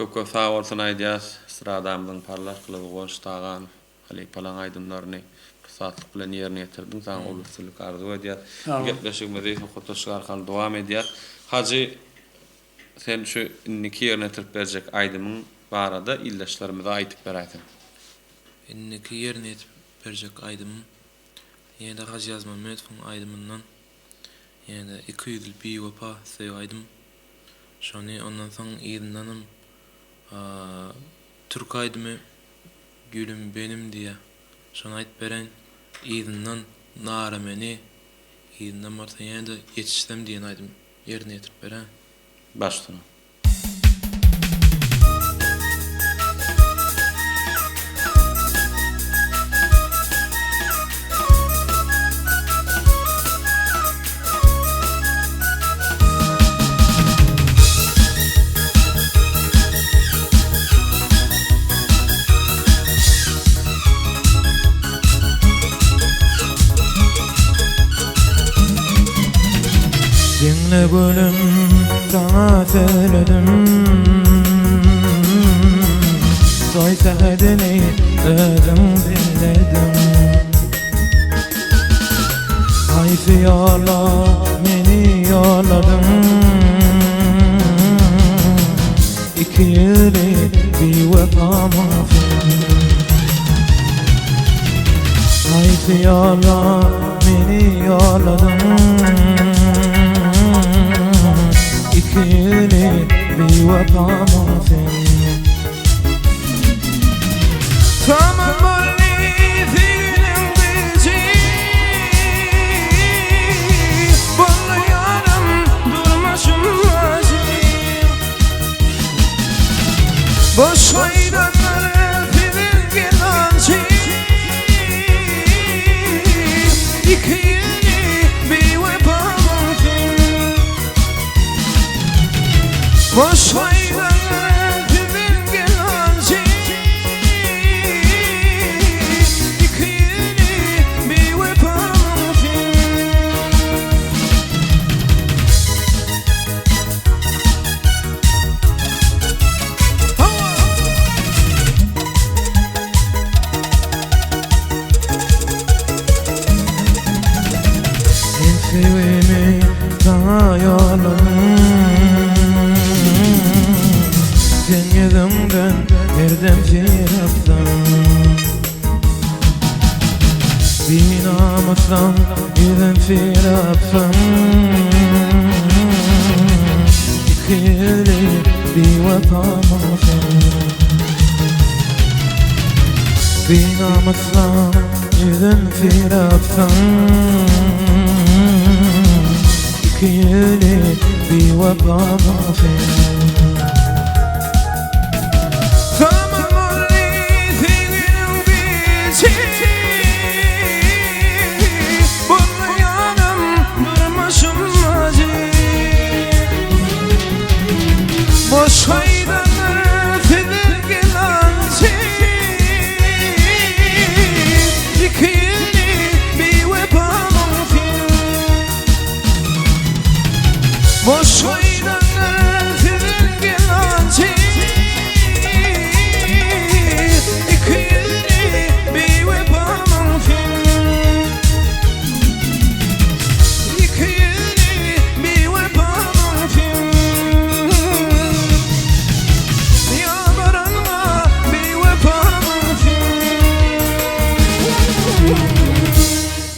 Köpke sağ bolsun aýdýas, sıradamyzyň parlaşlygy goştagan halipalan aýdymlaryny kysatlyk bilen ýerine ýetirdiň. Saňa ulukçylyk arzu edýär. Gepleşigimizi hotoşyk arkaly dowam edýär. Hacı, sen şu inniki ýerine ýetirip berjek aýdymyň barada illäşlerimizi aýdyp berýärsiň. Inniki ýerine ýetip berjek aýdymyň ýene-de Hacı Ýazman Mehmetowyň aýdymyndan ýene 200 ýyl bir wapa söýýädim. Şonu ondan soň ýylynanym Türk aýdymy Gülüm benim diýe. Şonu aýdyp beren ýylyndan nara meni ýylyndan barsa ýene-de ýetişsem diýen aýdym ýerine ýetirip beren. Başdyň. Dinle gülüm, sana söyledim. Soy sehedini özüm dinledim. Hayfi yolla, beni yolladın. 2 yılı bir vefamı hayfi yolla, beni yolladın. 2 yılı bir vefamı tamam böyle fiilim bizi bağlayanım durmaşım vaziyim. Boş hayranları fiilgin anci 2 yılı bir vefamı boş hayranları fiilgin anci 2 yılı bir vefamı sevimi sana yolladım. Sen yüzümden yerden firaktan bir namuslan yüzüm firaktan 2 yılı bir vefamı bir namuslan yüzüm firaktan 2 yılı bir vefamı